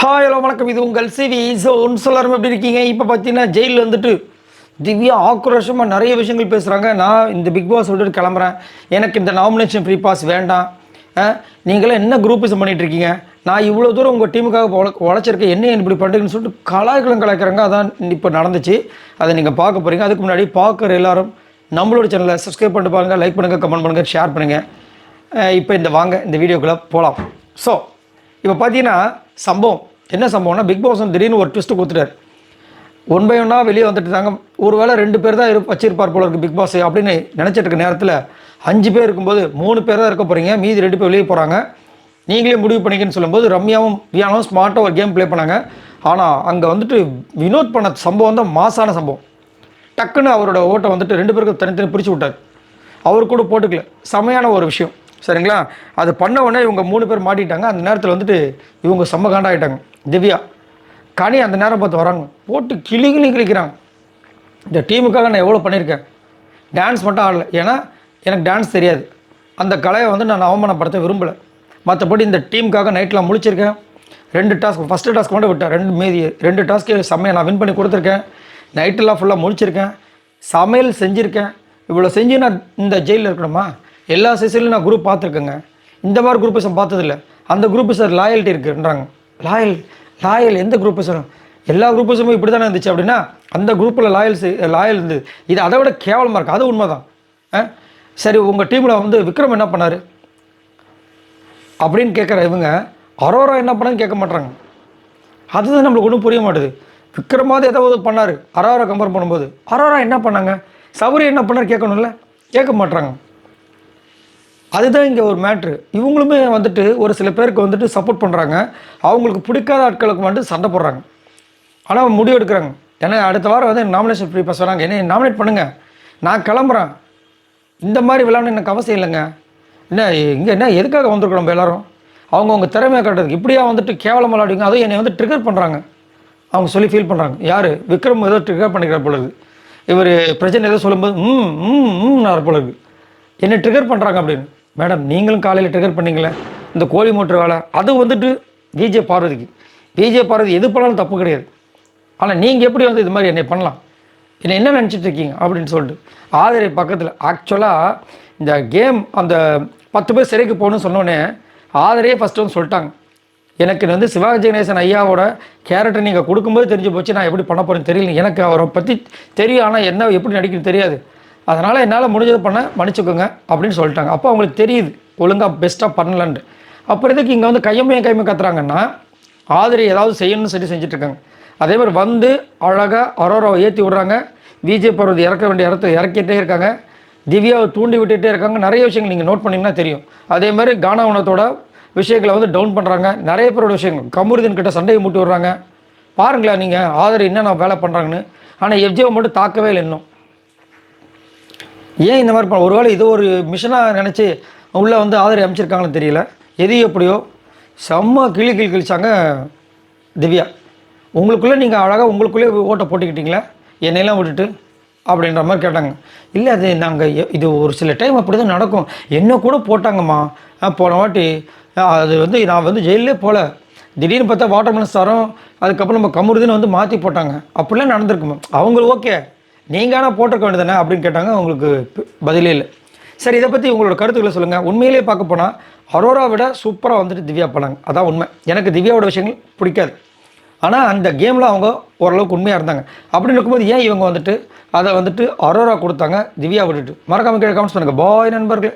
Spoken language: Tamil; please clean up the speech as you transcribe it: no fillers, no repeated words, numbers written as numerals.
ஹாய் ஹலோ வணக்கம். இது உங்கள் சிவி எல்லாரும் எப்படி இருக்கீங்க? இப்போ பார்த்தீங்கன்னா ஜெயிலில் வந்துட்டு திவ்யா ஆக்ரோஷமாக நிறைய விஷயங்கள் பேசுகிறாங்க. நான் இந்த பிக் பாஸ் விட்டுட்டு கிளம்புறேன், எனக்கு இந்த நாமினேஷன் ஃப்ரீ பாஸ் வேண்டாம், நீங்களாம் என்ன குரூப்பிசம் பண்ணிகிட்ருக்கீங்க, நான் இவ்வளோ தூரம் உங்கள் டீமுக்காக உழைச்சிருக்கேன், என்ன இப்படி பண்ணுறீங்கன்னு சொல்லிட்டு கலாய்க்கிறாங்க. அதான் இப்போ நடந்துச்சு, அதை நீங்கள் பார்க்க போகிறீங்க. அதுக்கு முன்னாடி பார்க்குற எல்லாரும் நம்மளோட சேனலை சப்ஸ்கிரைப் பண்ணிட்டு பாருங்கள், லைக் பண்ணுங்கள், கமெண்ட் பண்ணுங்கள், ஷேர் பண்ணுங்கள். இப்போ இந்த வீடியோக்குள்ளே போகலாம். ஸோ இப்போ பார்த்தீங்கன்னா சம்பவம் என்ன சம்பவம்னா, பிக் பாஸ் திடீர்னு ஒரு ட்விஸ்ட்டு கொடுத்துட்டார். ஒன் பை ஒன்னாக வெளியே வந்துட்டு தாங்க. ஒரு வேளை 2 பேர் தான் வச்சிருப்பார் போல இருக்குது பிக் பாஸ் அப்படின்னு நினச்சிட்டு இருக்க நேரத்தில் 5 பேர் இருக்கும்போது 3 பேர் தான் இருக்க போகிறீங்க, மீதி 2 பேர் வெளியே போகிறாங்க, நீங்களே முடிவு பண்ணிக்கன்னு சொல்லும்போது ரம்யாவும் வியானும் ஸ்மார்ட்டாக ஒரு கேம் ப்ளே பண்ணாங்க. ஆனால் அங்கே வந்துட்டு வினோத் பண்ண சம்பவம் தான் மாசான சம்பவம். டக்குன்னு அவரோட ஓட்டை வந்துட்டு 2 பேருக்கு தனித்தனி பிரித்து விட்டார். அவர் கூட போட்டுக்கல, செமையான ஒரு விஷயம் சரிங்களா. அது பண்ண உடனே இவங்க 3 பேர் மாட்டிட்டாங்க. அந்த நேரத்தில் வந்துட்டு இவங்க செம்ம காண்டாகிட்டாங்க. திவ்யா கனி அந்த நேரம் பார்த்து வராங்க, போட்டு கிளிக்கிறாங்க. இந்த டீமுக்காக நான் எவ்வளோ பண்ணியிருக்கேன், டான்ஸ் மட்டும் ஆடலை, ஏன்னா எனக்கு டான்ஸ் தெரியாது, அந்த கலையை வந்து நான் அவமானப்படுத்த விரும்பலை. மற்றபடி இந்த டீமுக்காக நைட்லாம் முழிச்சிருக்கேன். 2 டாஸ்க், ஃபஸ்ட்டு டாஸ்க் மட்டும் விட்டேன், மீதி 2 டாஸ்க்கு செம்மையை நான் வின் பண்ணி கொடுத்துருக்கேன். நைட்டெல்லாம் ஃபுல்லாக முழிச்சிருக்கேன், சமையல் செஞ்சுருக்கேன். இவ்வளோ செஞ்சு நான் இந்த ஜெயிலில் இருக்கணுமா? எல்லா சீசன்லையும் நான் குரூப் பார்த்துருக்கேங்க, இந்த மாதிரி குரூப்பிசம் பார்த்ததில்ல. அந்த குரூப்பிசர் லாயல்ட்டி இருக்குன்றாங்க. லாயல் எந்த குரூப்பிசரும்? எல்லா குரூப்பிசமும் இப்படி தானே இருந்துச்சு அப்படின்னா அந்த குரூப்பில் லாயல் இருந்தது. இது அதை விட கேவலமாக இருக்குது. அது உண்மை தான். சரி, உங்கள் டீமில் வந்து விக்ரம் என்ன பண்ணார் அப்படின்னு கேட்குற இவங்க அரோரா என்ன பண்ணான்னு கேட்க மாட்டாங்க. அதுதான் நம்மளுக்கு ஒன்றும் புரிய மாட்டுது. விக்ரமாவது ஏதாவது பண்ணார் அரோரா கம்பேர் பண்ணும்போது, அரோரா என்ன பண்ணாங்க, சௌரி என்ன பண்ணார் கேட்கணும்ல, கேட்க மாட்டுறாங்க. அதுதான் இங்கே ஒரு மேட்ரு. இவங்களுமே வந்துட்டு ஒரு சில பேருக்கு வந்துட்டு சப்போர்ட் பண்ணுறாங்க, அவங்களுக்கு பிடிக்காத ஆட்களுக்கு வந்துட்டு சண்டை போடுறாங்க. ஆனால் முடிவு எடுக்கிறாங்க. ஏன்னா அடுத்த வாரம் வந்து நாமினேஷன் ஃப்ரீ பாஸ் வராங்க, என்ன நாமினேட் பண்ணுங்கள், நான் கிளம்புறேன், இந்த மாதிரி விளையாடணும் எனக்கு அவசியம் இல்லைங்க, என்ன எதுக்காக வந்திருக்கோம் நம்ம எல்லோரும் அவங்கவுங்க திறமையை காட்டுறதுக்கு, இப்படியா வந்துட்டு கேவலம் விளையாடுங்க. அதுவும் என்னை வந்து ட்ரிகர் பண்ணுறாங்க, அவங்க சொல்லி ஃபீல் பண்ணுறாங்க. யார்? விக்ரம் ஏதோ ட்ரிகர் பண்ணிக்கிற பொழுது, இவர் பிரச்சனை ஏதோ சொல்லும்போது நான் பொழுது என்னை ட்ரிகர் பண்ணுறாங்க அப்படின்னு. மேடம், நீங்களும் காலையில் ட்ரிகர் பண்ணிங்களே இந்த கோழி மோட்டர் வேலை, அது வந்துட்டு விஜே பார்வதி எது பண்ணாலும் தப்பு கிடையாது. ஆனால் நீங்கள் எப்படி வந்து இது மாதிரி என்னை பண்ணலாம், என்ன நினச்சிட்டு இருக்கீங்க அப்படின்னு சொல்லிட்டு ஆதரை பக்கத்தில் ஆக்சுவலாக இந்த கேம் அந்த 10 பேர் சிறைக்கு போகணும்னு சொன்னோடனே ஆதரையே ஃபஸ்ட்டு வந்து சொல்லிட்டாங்க, எனக்கு வந்து சிவாஜி கணேசன் ஐயாவோட கேரக்டர் நீங்கள் கொடுக்கும்போது தெரிஞ்சு போச்சு, நான் எப்படி பண்ண போகிறேன்னு தெரியல, எனக்கு அவரை பற்றி தெரியும், ஆனால் என்ன எப்படி நடிக்கணும்னு தெரியாது, அதனால் என்னால் முடிஞ்சது பண்ண மன்னிச்சுக்கோங்க அப்படின்னு சொல்லிட்டாங்க. அப்போ அவங்களுக்கு தெரியுது ஒழுங்காக பெஸ்ட்டாக பண்ணலன்ட்டு. அப்புறம் இதுக்கு இங்கே வந்து கையமையை கத்துறாங்கன்னா ஆதரி ஏதாவது செய்யணும்னு சொல்லி செஞ்சிட்ருக்காங்க. அதே மாதிரி வந்து அழகாக அரோராவை ஏற்றி விட்றாங்க, விஜய் பார்வதி இறக்க வேண்டிய இடத்த இறக்கிட்டே இருக்காங்க, திவ்யாவை தூண்டி விட்டுகிட்டே இருக்காங்க. நிறைய விஷயங்கள் நீங்கள் நோட் பண்ணிங்கன்னா தெரியும். அதே மாதிரி கானாவனத்தோட விஷயங்களை வந்து டவுன் பண்ணுறாங்க. நிறைய பேரோட விஷயங்கள் கமருதீன் கிட்ட சண்டையை மூட்டி விட்றாங்க. பாருங்களேன் நீங்கள் ஆதரி என்ன நான் வேலை பண்ணுறாங்கன்னு. ஆனால் எஃப்ஜேவை மட்டும் தாக்கவே இல்லை இன்னும். ஏன் இந்த மாதிரி ஒருவேளை இது ஒரு மிஷனாக நினச்சி உள்ளே வந்து ஆதரவு அமைச்சிருக்காங்கன்னு தெரியல. எது எப்படியோ செம்ம கிழிச்சாங்க திவ்யா. உங்களுக்குள்ளே நீங்கள் அழகாக உங்களுக்குள்ளே ஓட்டை போட்டுக்கிட்டீங்களே என்னையெல்லாம் விட்டுட்டு அப்படின்ற மாதிரி கேட்டாங்க. இல்லை, அது நாங்கள் இது ஒரு சில டைம் அப்படி தான் நடக்கும், என்ன கூட போட்டாங்கம்மா போன வாட்டி. அது வந்து நான் வந்து ஜெயிலே போகல, திடீர்னு பார்த்தா வாட்டர்மெலன் தரோம், அதுக்கப்புறம் நம்ம கமருதுன்னு வந்து மாற்றி போட்டாங்க, அப்படிலாம் நடந்திருக்குமா, அவங்களுக்கு ஓகே, நீங்கள் ஆனால் போட்டிருக்க வேண்டியதானே அப்படின்னு கேட்டாங்க. அவங்களுக்கு பதிலே இல்லை. சரி, இதை பற்றி உங்களோட கருத்துக்களை சொல்லுங்கள். உண்மையிலே பார்க்க போனால் அரோரா விட சூப்பராக வந்துட்டு திவ்யா பண்ணாங்க, அதான் உண்மை. எனக்கு திவ்யாவோட விஷயங்கள் பிடிக்காது, ஆனால் அந்த கேமில் அவங்க ஓரளவுக்கு உண்மையாக இருந்தாங்க. அப்படின்னு இருக்கும்போது ஏன் இவங்க வந்துட்டு அதை வந்துட்டு அரோரா கொடுத்தாங்க திவ்யா விட்டுட்டு? மறக்காம கீழே கமெண்ட்ஸ் பண்ணுங்கள். பாய் நண்பர்களே.